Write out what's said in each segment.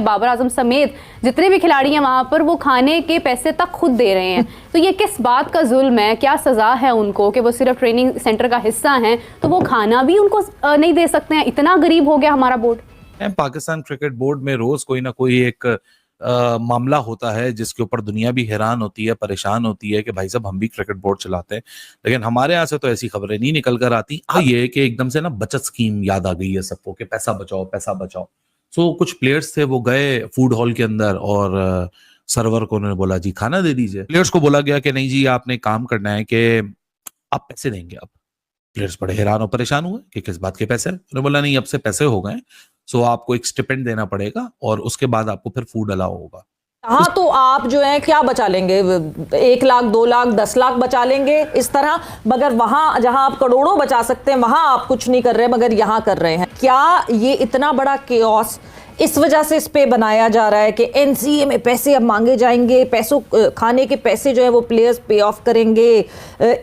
बाबर आजम समेत जितने भी खिलाड़ी हैं वहां पर वो खाने के पैसे तक खुद दे रहे हैं। तो ये किस बात का जुल्म है, क्या सजा है उनको कि वो सिर्फ ट्रेनिंग सेंटर का हिस्सा हैं तो वो खाना भी उनको नहीं दे सकते हैं? इतना गरीब हो गया हमारा बोर्ड। पाकिस्तान क्रिकेट बोर्ड में रोज कोई ना कोई एक मामला होता है जिसके ऊपर दुनिया भी हैरान होती है, परेशान होती है कि भाई साहब हम भी क्रिकेट बोर्ड चलाते हैं, लेकिन हमारे यहाँ से तो ऐसी खबरें नहीं निकल कर आती। ये है कि एकदम से ना बचत स्कीम याद आ गई है सबको कि पैसा बचाओ पैसा बचाओ। सो कुछ प्लेयर्स थे वो गए फूड हॉल के अंदर और सर्वर को उन्होंने बोला जी खाना दे दीजिए। प्लेयर्स को बोला गया कि नहीं जी आपने काम करना है कि आप पैसे देंगे। अब प्लेयर्स बड़े हैरान और परेशान हुए कि किस बात के पैसे। उन्होंने बोला नहीं अब से पैसे हो गए, सो आपको एक स्टिपेंड देना पड़ेगा और उसके बाद आपको फिर फूड अलाउ होगा। हाँ, तो आप जो है क्या बचा लेंगे? 1 लाख 2 लाख 10 लाख बचा लेंगे इस तरह, मगर वहां जहां आप करोड़ों बचा सकते हैं वहां आप कुछ नहीं कर रहे, मगर यहां कर रहे हैं। क्या ये इतना बड़ा केओस इस वजह से इस पे बनाया जा रहा है कि एनसीए में पैसे अब मांगे जाएंगे, पैसों खाने के पैसे जो है वो प्लेयर्स पे ऑफ करेंगे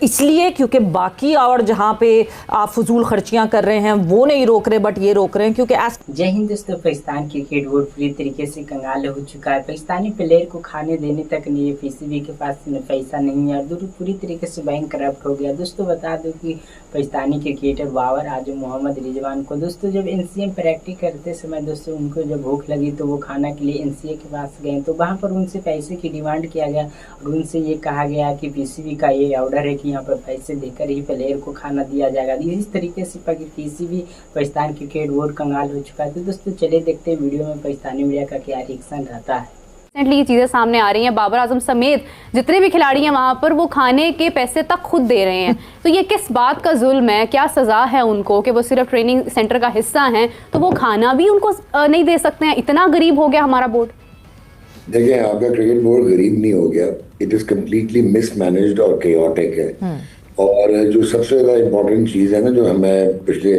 इसलिए क्योंकि बाकी और जहां पे आप फजूल खर्चियां कर रहे हैं वो नहीं रोक रहे बट ये रोक रहे हैं क्योंकि जय हिंद दोस्तों। पाकिस्तान क्रिकेट बोर्ड पूरी तरीके से कंगाल हो चुका है। पाकिस्तानी प्लेयर को खाने देने तक नहीं है, पीसीबी के पास पैसा नहीं है और पूरी तरीके से बैंक करप्ट हो गया। दोस्तों बता दो कि पाकिस्तानी क्रिकेटर बाबर आजम मोहम्मद रिजवान को दोस्तों जब एनसीए प्रैक्टिस करते समय दोस्तों उनको जब भूख लगी तो वो खाना के लिए एनसीए के पास गए तो वहाँ पर उनसे पैसे की डिमांड किया गया और उनसे ये कहा गया कि पीसीबी का ये ऑर्डर है कि यहाँ पर पैसे देकर ही प्लेयर को खाना दिया जाएगा। इस तरीके से पीसीबी पाकिस्तान क्रिकेट बोर्ड कंगाल हो चुका है। तो दोस्तों चले देखते हैं वीडियो में पाकिस्तानी मीडिया का क्या रिएक्शन रहता है। ये चीजें सामने आ रही हैं, बाबर आजम समेत जितने भी खिलाड़ी हैं वहां पर वो खाने के पैसे तक खुद दे रहे हैं। तो ये किस बात का जुल्म है, क्या सजा है उनको कि वो सिर्फ ट्रेनिंग सेंटर का हिस्सा हैं तो वो खाना भी उनको नहीं दे सकते हैं? इतना गरीब हो गया हमारा बोर्ड। देखिए आपका क्रिकेट बोर्ड गरीब नहीं हो गया, इट इज कम्प्लीटली मिसमैनेज्ड और केओटिक है। और जो सबसे ज्यादा इम्पोर्टेंट चीज है ना, जो हमें पिछले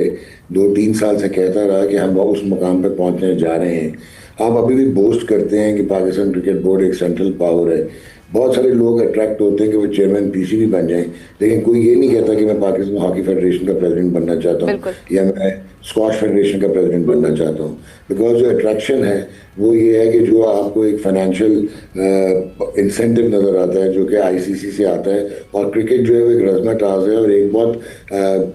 2-3 साल से कहता रहा कि हम उस मुकाम पर पहुंचने जा रहे हैं। आप अभी भी बोस्ट करते हैं कि पाकिस्तान क्रिकेट बोर्ड एक सेंट्रल पावर है, बहुत सारे लोग अट्रैक्ट होते हैं कि वो चेयरमैन पीसीबी बन जाएं, लेकिन कोई ये नहीं कहता कि मैं पाकिस्तान हॉकी फेडरेशन का प्रेसिडेंट बनना चाहता हूँ या मैं स्क्वाश फेडरेशन का प्रेसिडेंट बनना चाहता हूँ। बिकॉज जो अट्रैक्शन है वो ये है कि जो आपको एक फाइनेंशियल इंसेंटिव नज़र आता है जो कि आईसीसी से आता है, और क्रिकेट जो है वो एक रज़्म-ए-ताज़ है और एक बहुत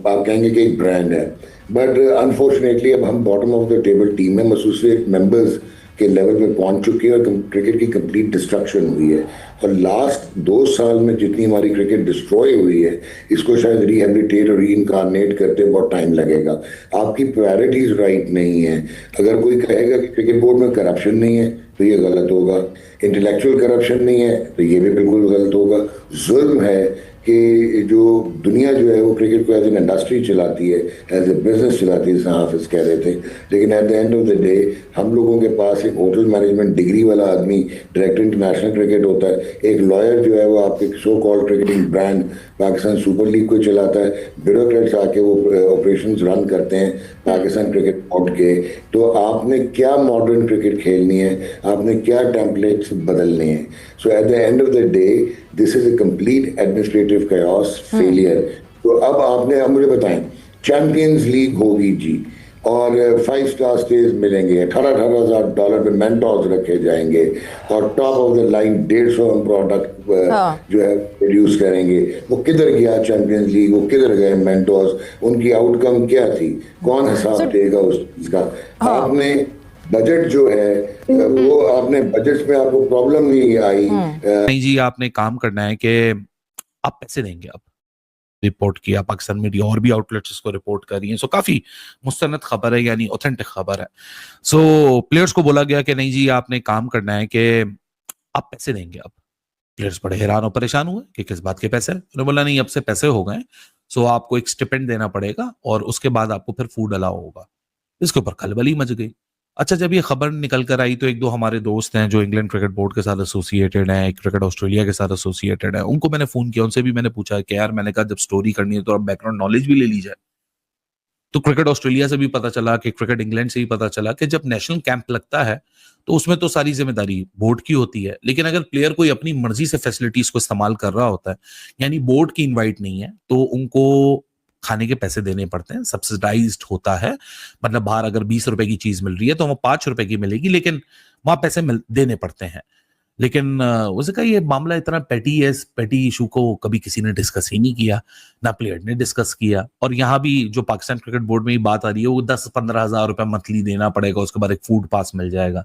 आप कहेंगे कि एक ब्रांड है। बट अनफॉर्चुनेटली अब हम bottom of the table team में एसोसिएट मेंबर्स के लेवल पे पहुंच चुके हैं और क्रिकेट की कंप्लीट डिस्ट्रक्शन हुई है। और लास्ट 2 साल में जितनी हमारी क्रिकेट डिस्ट्रॉय हुई है इसको शायद रिहेबिलिटेट और रीइनकार्नेट करते बहुत टाइम लगेगा। आपकी प्रायोरिटीज राइट नहीं है। अगर कोई कहेगा कि क्रिकेट बोर्ड में करप्शन नहीं है तो ये गलत होगा, इंटेलेक्चुअल करप्शन नहीं है तो ये भी बिल्कुल गलत होगा। जुल्म है कि जो दुनिया जो है वो क्रिकेट को एज एन इंडस्ट्री चलाती है, एज ए बिजनेस चलाती है, जैसा हाफिज कह रहे थे, लेकिन eight the end of the day हम लोगों के पास एक होटल मैनेजमेंट डिग्री वाला आदमी डायरेक्टर इंटरनेशनल क्रिकेट होता है, एक लॉयर जो है वो आपके so called cricketing brand Pakistan super league को चलाता है, ब्यूरोक्रेट्स आके वो ऑपरेशंस रन करते हैं पाकिस्तान क्रिकेट बोर्ड के। तो आपने क्या मॉडर्न क्रिकेट खेलनी है, आपने क्या टेम्पलेट्स बदलने हैं। So at the end of the day this is a complete administrative chaos failure. तो अब मुझे बताएं, चैंपियंस लीग होगी जी और 5 स्टार स्टेज मिलेंगे, $18,000 पे मेंटोर्स रखे जाएंगे और top of the line 150 product जो है प्रोड्यूस करेंगे। वो किधर गया चैंपियंस लीग, वो किधर गए मेंटोर्स, उनकी आउटकम क्या थी, कौन हिसाब देगा उस चीज का। आपने बजट जो है वो आपने बजट में आपको प्रॉब्लम नहीं आई। नहीं जी आपने काम करना है कि आप पैसे देंगे। अब रिपोर्ट किया पाकिस्तान मीडिया और भी आउटलेट्स इसको रिपोर्ट कर रही हैं, सो काफी मुस्तनद खबर है, यानी ऑथेंटिक खबर है। सो प्लेयर्स को बोला गया कि नहीं जी आपने काम करना है कि आप पैसे देंगे। अब प्लेयर्स बड़े हैरान और परेशान हुए कि किस बात के पैसे। उन्होंने बोला नहीं अब से पैसे हो गए, सो आपको एक स्टिपेंड देना पड़ेगा और उसके बाद आपको फिर फूड अलाउ होगा। इसके ऊपर खलबली मच गई। अच्छा जब ये खबर निकल कर आई तो 1-2 हमारे दोस्त हैं जो इंग्लैंड क्रिकेट बोर्ड के साथ एसोसिएटेड हैं, क्रिकेट ऑस्ट्रेलिया के साथ एसोसिएटेड है, उनको मैंने फोन किया, उनसे भी मैंने पूछा कि यार मैंने कहा जब स्टोरी करनी है तो अब बैकग्राउंड नॉलेज भी ले ली जाए। तो क्रिकेट ऑस्ट्रेलिया से भी पता चला कि क्रिकेट इंग्लैंड से भी पता चला कि जब नेशनल कैंप लगता है तो उसमें तो सारी जिम्मेदारी बोर्ड की होती है, लेकिन अगर प्लेयर कोई अपनी मर्जी से फैसिलिटीज को इस्तेमाल कर रहा होता है, यानी बोर्ड की इन्वाइट नहीं है, तो उनको खाने के पैसे देने पड़ते हैं, सब्सिडाइज्ड होता है। मतलब बाहर अगर 20 रुपए की चीज मिल रही है तो वो 5 रुपए की मिलेगी, लेकिन वहां पैसे देने पड़ते हैं। लेकिन उसे कहा ये मामला इतना पेटी है, इस पेटी इशू को कभी किसी ने डिस्कस ही नहीं किया, ना प्लेयर ने डिस्कस किया। और यहाँ भी जो पाकिस्तान क्रिकेट बोर्ड में ही बात आ रही है वो 10-15 हज़ार रुपए मंथली देना पड़ेगा, उसके बाद एक फूड पास मिल जाएगा।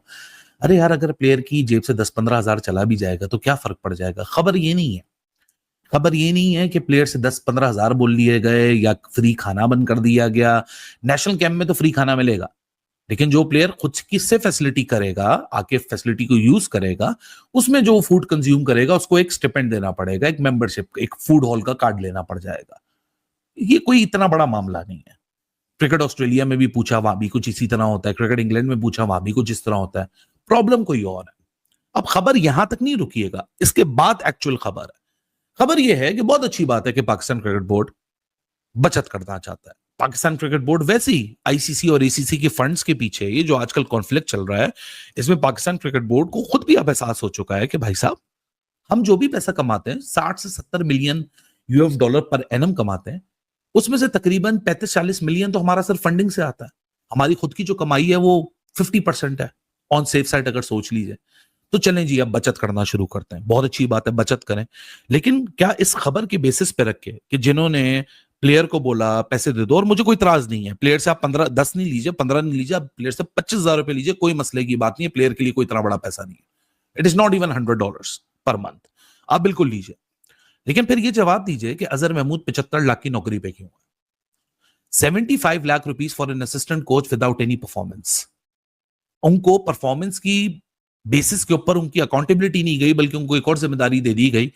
अरे यार, अगर प्लेयर की जेब से 10-15 हज़ार चला भी जाएगा तो क्या फर्क पड़ जाएगा। खबर ये नहीं है, खबर ये नहीं है कि प्लेयर से 10-15 हज़ार बोल लिए गए या फ्री खाना बंद कर दिया गया। नेशनल कैंप में तो फ्री खाना मिलेगा, लेकिन जो प्लेयर खुद किससे फैसिलिटी करेगा, आके फैसिलिटी को यूज करेगा, उसमें जो फूड कंज्यूम करेगा उसको एक स्टिपेंड देना पड़ेगा, एक मेंबरशिप, एक फूड हॉल का कार्ड लेना पड़ जाएगा। ये कोई इतना बड़ा मामला नहीं है। क्रिकेट ऑस्ट्रेलिया में भी पूछा, वहां भी कुछ इसी तरह होता है। क्रिकेट इंग्लैंड में पूछा, वहां भी कुछ इस तरह होता है। प्रॉब्लम कोई और है। अब खबर यहां तक नहीं रुकिएगा, इसके बाद एक्चुअल खबर है। खबर यह है कि बहुत अच्छी बात है कि पाकिस्तान क्रिकेट बोर्ड बचत करना चाहता है। पाकिस्तान क्रिकेट बोर्ड वैसे ही आईसीसी और एसीसी के फंड्स के पीछे ये जो आजकल कॉन्फ्लिक्ट चल रहा है, इसमें पाकिस्तान क्रिकेट बोर्ड को खुद भी अब एहसास हो चुका है कि भाई साहब, हम जो भी पैसा कमाते हैं 60 से 70 million US dollar per annum कमाते हैं, उसमें से तकरीबन 35-40 मिलियन तो हमारा सिर्फ फंडिंग से आता है। हमारी खुद की जो कमाई है वो 50% है ऑन सेफ साइड अगर सोच लीजिए। तो चलें जी, अब बचत करना शुरू करते हैं। बहुत अच्छी बात है, बचत करें। लेकिन क्या इस खबर के बेसिस पे रख के कि जिन्होंने प्लेयर को बोला पैसे दे दो, और मुझे कोई इतराज नहीं है, प्लेयर से आप 10 नहीं लीजिए, 15 नहीं लीजिए, आप प्लेयर से 25,000 रुपए लीजिए, कोई मसले की बात नहीं है। प्लेयर के लिए कोई इतना बड़ा पैसा नहीं है। It is not even $100 per month. आप बिल्कुल लीजिए, लेकिन फिर ये जवाब दीजिए कि अजहर महमूद 75 लाख की नौकरी पे क्यों है? 75 lakh rupees for an assistant coach without any performance. उनको परफॉर्मेंस की बेसिस के ऊपर उनकी अकाउंटेबिलिटी नहीं गई, बल्कि उनको एक और जिम्मेदारी दे दी गई,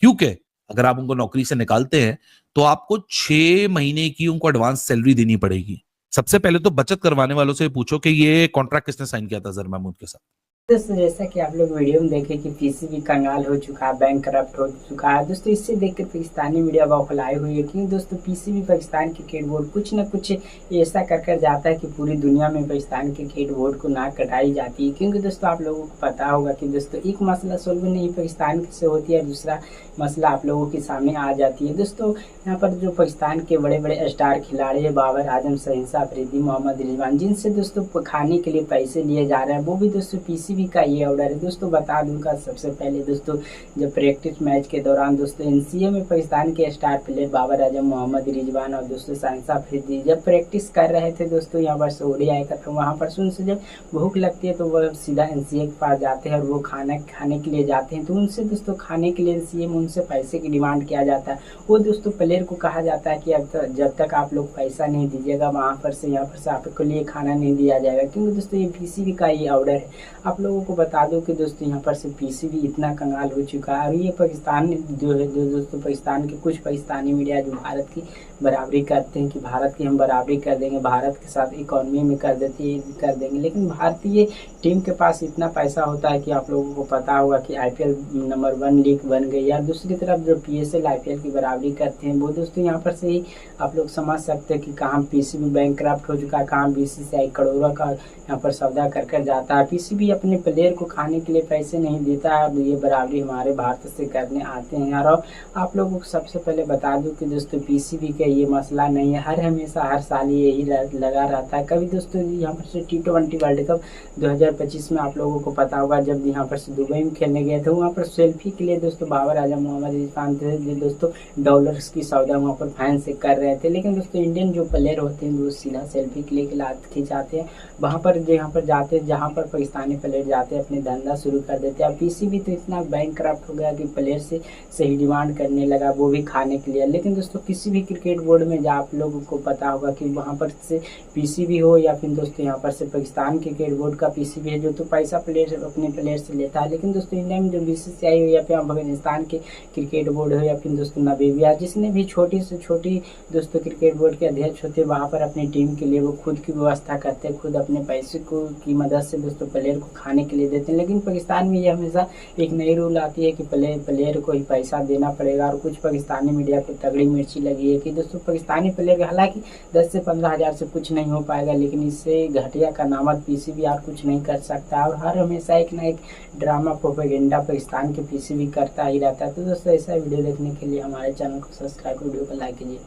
क्योंकि अगर आप उनको नौकरी से निकालते हैं तो आपको 6 महीने की उनको एडवांस सैलरी देनी पड़ेगी। सबसे पहले तो बचत करवाने वालों से पूछो कि ये कॉन्ट्रैक्ट किसने साइन किया था अजहर महमूद के साथ। दोस्तों जैसा कि आप लोग वीडियो में देखे कि पीसीबी कंगाल हो चुका है, बैंक करप्ट हो चुका है। दोस्तों इससे देखकर पाकिस्तानी मीडिया बौखलाई हुई है, क्योंकि दोस्तों पीसीबी पाकिस्तान क्रिकेट बोर्ड कुछ न कुछ ऐसा कर जाता है कि पूरी दुनिया में पाकिस्तान क्रिकेट बोर्ड को नाक कटाई जाती है। क्योंकि दोस्तों आप लोगों को पता होगा कि दोस्तों एक मसला सोल्व नहीं पाकिस्तान से होती है, दूसरा मसला आप लोगों के सामने आ जाती है। दोस्तों यहाँ पर जो पाकिस्तान के बड़े बड़े स्टार खिलाड़ी है, बाबर आजम, शहंशाह अफरीदी, मोहम्मद रिजवान, जिनसे दोस्तों खाने के लिए पैसे लिए जा रहे हैं, वो भी दोस्तों पीसीबी का ये ऑर्डर है। दोस्तों बता दूं का सबसे पहले दोस्तों, जब प्रैक्टिस मैच के दौरान दोस्तों एनसीए में पाकिस्तान के स्टार प्लेयर बाबर आजम, मोहम्मद रिजवान और दोस्तों शहंशाह अफरीदी जब प्रैक्टिस कर रहे थे दोस्तों यहाँ पर ओडीआई का, तो वहाँ पर उनसे जब भूख लगती है तो वह सीधा एनसीए के पास जाते हैं और वो खाना खाने के लिए जाते हैं। तो उनसे दोस्तों खाने के लिए एनसीए में उनसे पैसे की डिमांड किया जाता है। वो दोस्तों प्लेयर को कहा जाता है कि अब जब तक आप लोग पैसा नहीं दीजिएगा वहाँ पर से यहाँ पर से आपके लिए खाना नहीं दिया जाएगा। क्योंकि दोस्तों ये पीसीबी का ये ऑर्डर है। आप लोगों को बता दो कि दोस्तों यहाँ पर से पीसीबी इतना कंगाल हो चुका है, और ये पाकिस्तान जो है दोस्तों पाकिस्तान के कुछ पाकिस्तानी मीडिया जो भारत की बराबरी करते हैं कि भारत की हम बराबरी कर देंगे, भारत के साथ इकोनॉमी में कर देंगे, लेकिन भारतीय टीम के पास इतना पैसा होता है कि आप लोगों को पता होगा कि आईपीएल नंबर 1 लीग बन गई। या दूसरी तरफ जो पीएसएल आईपीएल की बराबरी करते हैं वो दोस्तों यहाँ पर से ही आप लोग समझ सकते हैं कि कहाँ पीसीबी बैंक करप्ट हो चुका है, कहाँ बीसीसीआई करोड़ों का यहाँ पर सौदा कर जाता है। पीसीबी अपने प्लेयर को खाने के लिए पैसे नहीं देता है। अब ये बराबरी हमारे भारत से करने आते हैं यार। और आप लोगों को सबसे पहले बता दूं कि दोस्तों पीसीबी का ये मसला नहीं है, हमेशा हर साल यही लगा रहता है। कभी दोस्तों यहाँ पर से T20 वर्ल्ड कप 2025 में आप लोगों को पता होगा, जब यहाँ पर से दुबई में खेलने गए थे, वहाँ पर सेल्फी के लिए दोस्तों बाबर आजम, मोहम्मद रिजवान थे दोस्तों डॉलर्स की सौदा वहाँ पर फैन से कर रहे थे। लेकिन दोस्तों इंडियन जो प्लेयर होते हैं वो सीधा सेल्फी के लिए खिंचाते हैं वहाँ पर, यहाँ पर जाते हैं जहाँ पर पाकिस्तानी प्लेयर जाते हैं अपने धंधा शुरू कर देते हैं। पीसीबी तो इतना बैंक करप्ट हो गया कि प्लेयर से सही डिमांड करने लगा, वो भी खाने के लिए। लेकिन दोस्तों किसी भी क्रिकेट बोर्ड में जहाँ आप लोगों को पता होगा कि वहाँ पर से पीसीबी हो या फिर दोस्तों यहाँ पर से पाकिस्तान क्रिकेट बोर्ड का पीसीबी है जो तो पैसा प्लेयर अपने प्लेयर से लेता है। लेकिन दोस्तों इंडिया में जो बीसीसीआई हो या फिर अफगानिस्तान के क्रिकेट बोर्ड हो या फिर दोस्तों नबीबिया, जिसने भी छोटी से छोटी दोस्तों क्रिकेट बोर्ड के अध्यक्ष होते हैं, वहाँ पर अपनी टीम के लिए वो खुद की व्यवस्था करते हैं, खुद अपने पैसे को की मदद से दोस्तों प्लेयर को खाने के लिए देते हैं। लेकिन पाकिस्तान में ये हमेशा एक नई रूल आती है कि प्लेयर को ही पैसा देना पड़ेगा। और कुछ पाकिस्तानी मीडिया को तगड़ी मिर्ची लगी है कि दोस्तों पाकिस्तानी प्लेयर हालांकि 10 से 15 हज़ार से कुछ नहीं हो पाएगा, लेकिन इससे घटिया का नामत पीसीबी और कुछ नहीं कर सकता। और हर हमेशा एक ना एक ड्रामा प्रोपेगेंडा पाकिस्तान के पीसीबी करता ही रहता है। तो दोस्तों ऐसा वीडियो देखने के लिए हमारे चैनल को सब्सक्राइब, वीडियो को लाइक कीजिए।